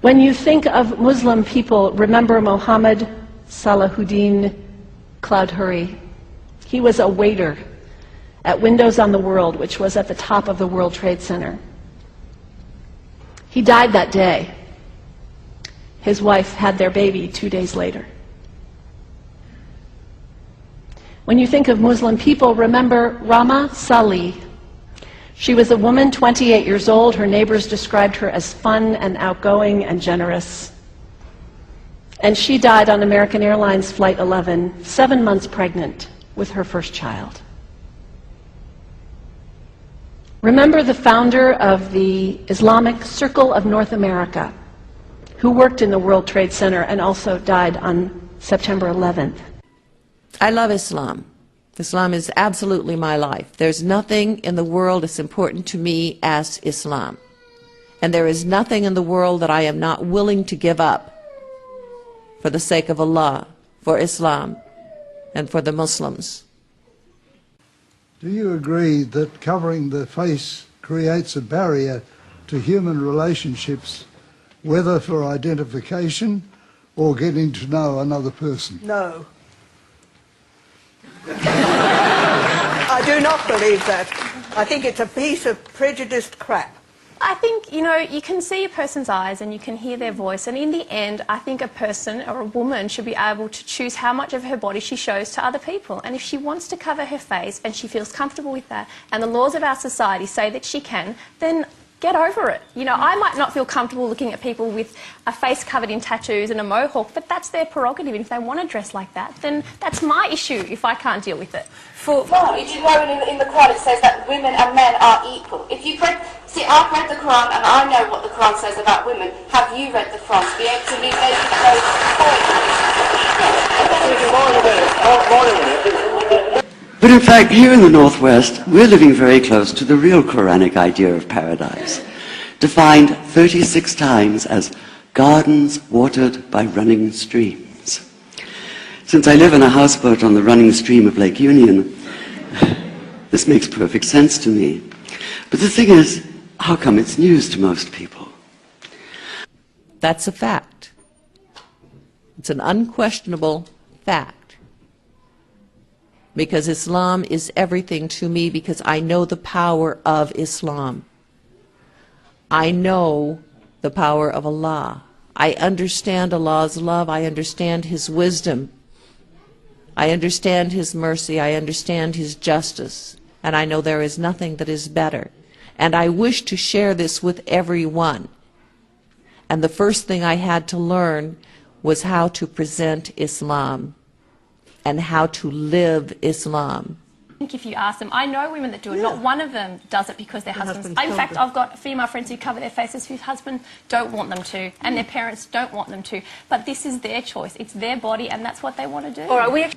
When you think of Muslim people, remember Mohammed Salahuddin Cloudhurry. He was a waiter at Windows on the World, which was at the top of the World Trade Center. He died that day. His wife had their baby 2 days later. When you think of Muslim people, remember Rama Salih. She was a woman, 28 years old. Her neighbors described her as fun and outgoing and generous. And she died on American Airlines Flight 11, 7 months pregnant with her first child. Remember the founder of the Islamic Circle of North America, who worked in the World Trade Center and also died on September 11th. I love Islam. Islam is absolutely my life. There's nothing in the world as important to me as Islam. And there is nothing in the world that I am not willing to give up for the sake of Allah, for Islam, and for the Muslims. Do you agree that covering the face creates a barrier to human relationships, whether for identification or getting to know another person? No. I do not believe that. I think it's a piece of prejudiced crap. I think, you can see a person's eyes and you can hear their voice, and in the end, I think a person or a woman should be able to choose how much of her body she shows to other people. And if she wants to cover her face and she feels comfortable with that, and the laws of our society say that she can, then get over it. I might not feel comfortable looking at people with a face covered in tattoos and a mohawk, but that's their prerogative. And if they want to dress like that, then that's my issue if I can't deal with it. No, did you know in the Quran it says that women and men are equal? If you've read, see, I've read the Quran and I know what the Quran says about women. Have you read the Quran to be able to leave those points? But in fact, here in the Northwest, we're living very close to the real Quranic idea of paradise, defined 36 times as gardens watered by running streams. Since I live in a houseboat on the running stream of Lake Union, this makes perfect sense to me. But the thing is, how come it's news to most people? That's a fact. It's an unquestionable fact. Because Islam is everything to me, because I know the power of Islam. I know the power of Allah. I understand Allah's love. I understand His wisdom. I understand His mercy. I understand His justice. And I know there is nothing that is better. And I wish to share this with everyone. And the first thing I had to learn was how to present Islam and how to live Islam. I think if you ask them, I know women that do it. Not one of them does it because their husbands. In fact, I've got female friends who cover their faces whose husbands don't want them to, and their parents don't want them to. But this is their choice. It's their body, and that's what they want to do. All right,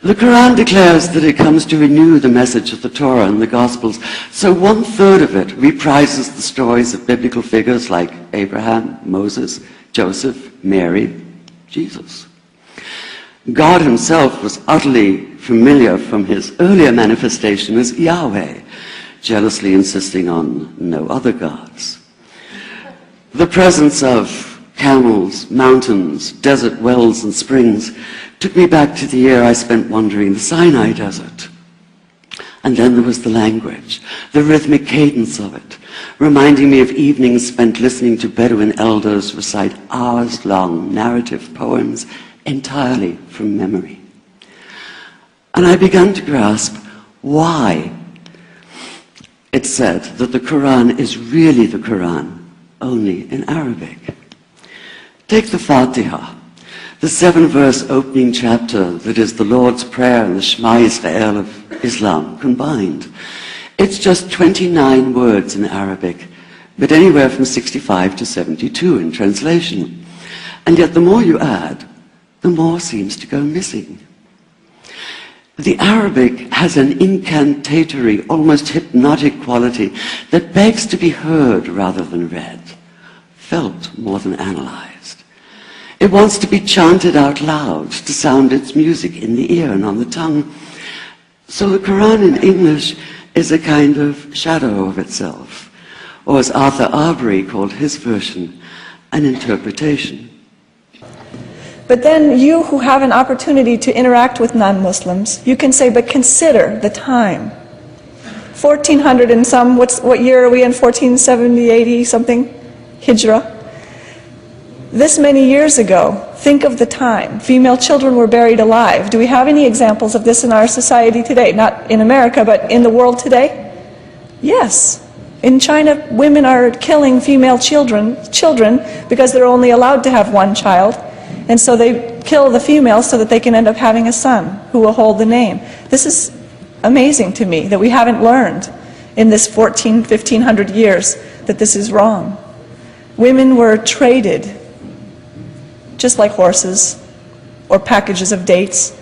The Quran declares that it comes to renew the message of the Torah and the Gospels, so 1/3 of it reprises the stories of biblical figures like Abraham, Moses, Joseph, Mary, Jesus. God Himself was utterly familiar from His earlier manifestation as Yahweh, jealously insisting on no other gods. The presence of camels, mountains, desert wells and springs took me back to the year I spent wandering the Sinai desert. And then there was the language, the rhythmic cadence of it, reminding me of evenings spent listening to Bedouin elders recite hours-long narrative poems entirely from memory. And I began to grasp why it's said that the Quran is really the Quran, only in Arabic. Take the Fatiha, the 7-verse opening chapter that is the Lord's Prayer and the Shema Yisrael of Islam combined. It's just 29 words in Arabic, but anywhere from 65 to 72 in translation. And yet the more you add, the more seems to go missing. The Arabic has an incantatory, almost hypnotic quality that begs to be heard rather than read, felt more than analyzed. It wants to be chanted out loud, to sound its music in the ear and on the tongue. So the Quran in English is a kind of shadow of itself, or as Arthur Arbery called his version, an interpretation. But then you who have an opportunity to interact with non-Muslims, you can say, but consider the time. 1400 and some, what year are we in? 1470, 80 something? Hijrah. This many years ago, think of the time. Female children were buried alive. Do we have any examples of this in our society today? Not in America, but in the world today? Yes. In China, women are killing female children because they're only allowed to have one child. And so they kill the female so that they can end up having a son who will hold the name. This is amazing to me that we haven't learned in this 1500 years that this is wrong. Women were traded just like horses or packages of dates,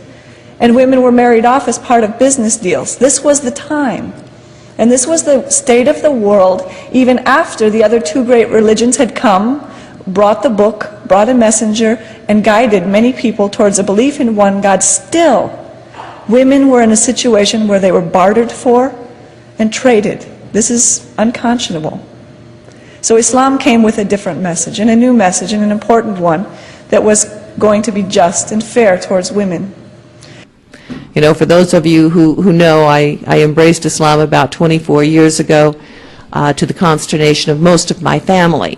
and women were married off as part of business deals. This was the time, and this was the state of the world even after the other two great religions had come, brought the book, brought a messenger, and guided many people towards a belief in one God. Still, women were in a situation where they were bartered for and traded. This is unconscionable. So Islam came with a different message, and a new message, and an important one, that was going to be just and fair towards women. You know, for those of you who know, I embraced Islam about 24 years ago to the consternation of most of my family.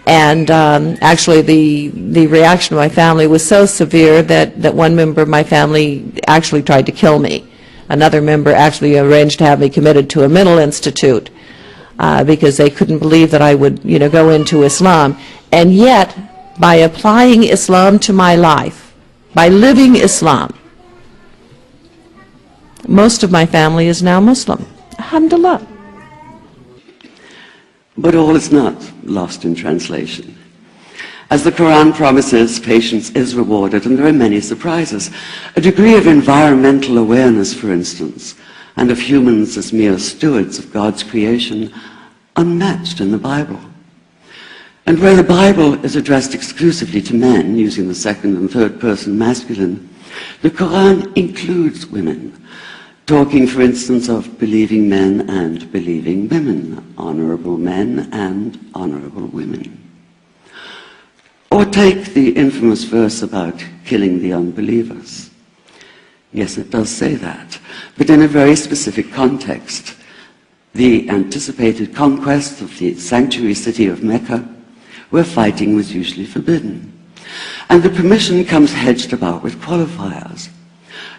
And actually the reaction of my family was so severe that one member of my family actually tried to kill me. Another member actually arranged to have me committed to a mental institute because they couldn't believe that I would, you know, go into Islam. And yet, by applying Islam to my life, by living Islam, most of my family is now Muslim. Alhamdulillah. But all is not lost in translation. As the Quran promises, patience is rewarded, and there are many surprises. A degree of environmental awareness, for instance, and of humans as mere stewards of God's creation, unmatched in the Bible. And where the Bible is addressed exclusively to men, using the second and third person masculine, the Quran includes women, talking, for instance, of believing men and believing women, honorable men and honorable women. Or take the infamous verse about killing the unbelievers. Yes, it does say that, but in a very specific context. The anticipated conquest of the sanctuary city of Mecca, where fighting was usually forbidden. And the permission comes hedged about with qualifiers.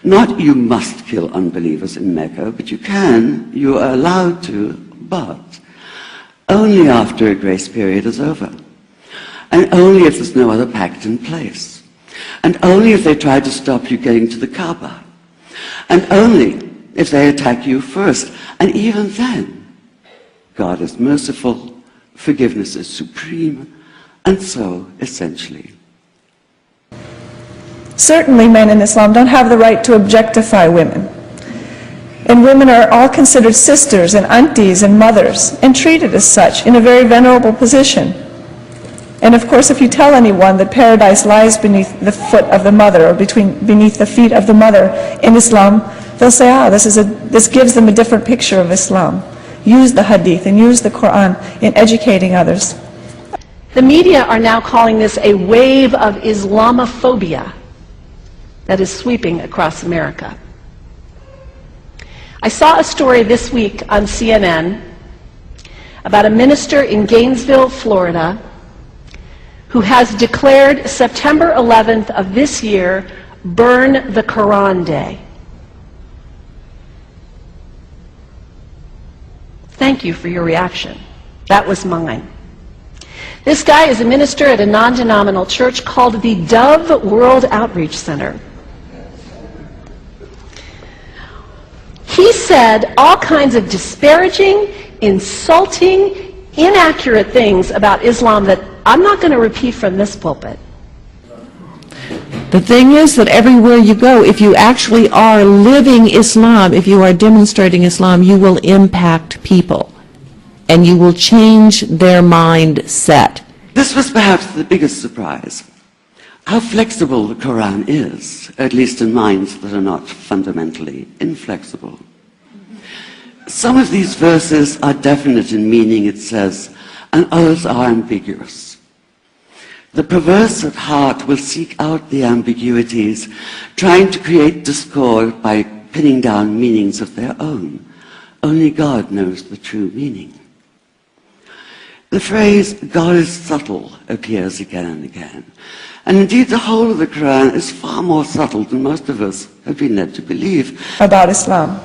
Not you must kill unbelievers in Mecca, but you are allowed to, but only after a grace period is over. And only if there's no other pact in place. And only if they try to stop you getting to the Kaaba. And only if they attack you first. And even then, God is merciful, forgiveness is supreme, and so, essentially. Certainly men in Islam don't have the right to objectify women. And women are all considered sisters and aunties and mothers, and treated as such in a very venerable position. And of course, if you tell anyone that paradise lies beneath the foot of the mother, or beneath the feet of the mother in Islam, they'll say, this gives them a different picture of Islam. Use the hadith and use the Quran in educating others. The media are now calling this a wave of Islamophobia that is sweeping across America. I saw a story this week on CNN about a minister in Gainesville, Florida, who has declared September 11th of this year Burn the Quran Day. Thank you for your reaction. That was mine. This guy is a minister at a non-denominational church called the Dove World Outreach Center. He said all kinds of disparaging, insulting, inaccurate things about Islam that I'm not going to repeat from this pulpit. The thing is that everywhere you go, if you actually are living Islam, if you are demonstrating Islam, you will impact people. And you will change their mindset. This was perhaps the biggest surprise. How flexible the Quran is, at least in minds that are not fundamentally inflexible. Some of these verses are definite in meaning, it says, and others are ambiguous. The perverse at heart will seek out the ambiguities, trying to create discord by pinning down meanings of their own. Only God knows the true meaning. The phrase, God is subtle, appears again and again. And indeed, the whole of the Quran is far more subtle than most of us have been led to believe. About Islam.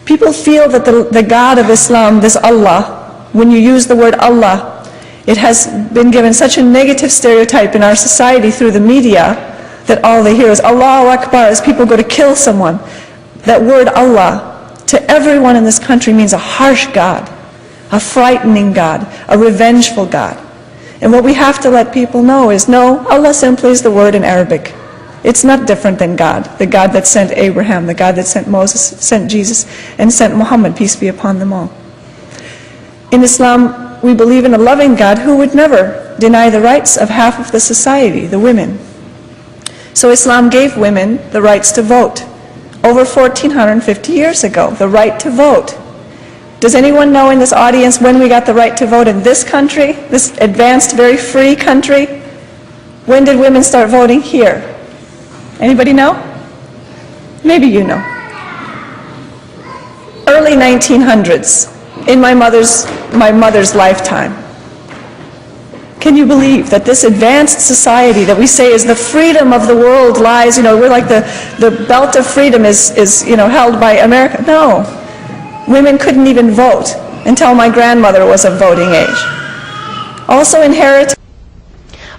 People feel that the God of Islam, this Allah, when you use the word Allah, it has been given such a negative stereotype in our society through the media that all they hear is Allahu Akbar as people go to kill someone. That word Allah, to everyone in this country, means a harsh God, a frightening God, a revengeful God. And what we have to let people know is, no, Allah simply is the word in Arabic. It's not different than God, the God that sent Abraham, the God that sent Moses, sent Jesus, and sent Muhammad, peace be upon them all. In Islam, we believe in a loving God who would never deny the rights of half of the society, the women. So Islam gave women the rights to vote over 1,450 years ago, the right to vote. Does anyone know in this audience when we got the right to vote in this country, this advanced, very free country? When did women start voting here? Anybody know? Maybe you know. Early 1900s, in my mother's lifetime. Can you believe that this advanced society that we say is the freedom of the world lies, we're like the belt of freedom is held by America. No. Women couldn't even vote until my grandmother was of voting age. Also inheritance.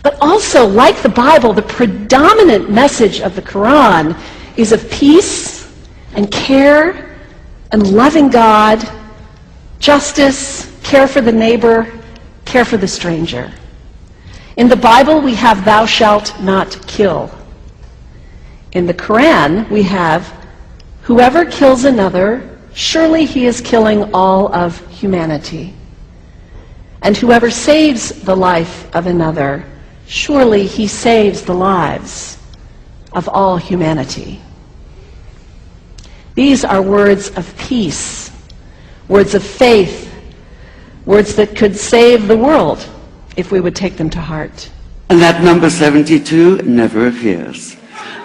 But also, like the Bible, the predominant message of the Quran is of peace and care and loving God, justice, care for the neighbor, care for the stranger. In the Bible, we have thou shalt not kill. In the Quran, we have whoever kills another, surely he is killing all of humanity. And whoever saves the life of another, surely he saves the lives of all humanity. These are words of peace, words of faith, words that could save the world if we would take them to heart. And that number 72 never appears.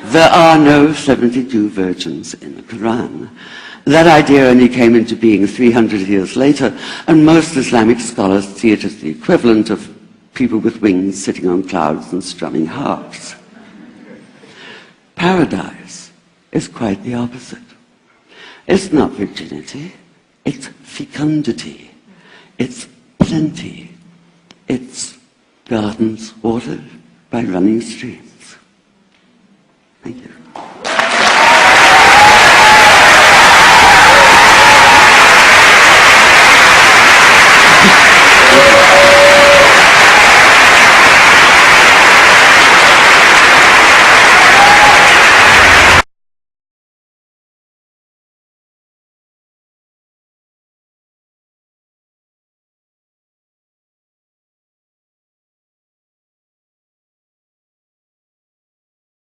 There are no 72 virgins in the Quran. That idea only came into being 300 years later, and most Islamic scholars see it as the equivalent of people with wings sitting on clouds and strumming harps. Paradise is quite the opposite. It's not virginity, it's fecundity, it's plenty, it's gardens watered by running streams.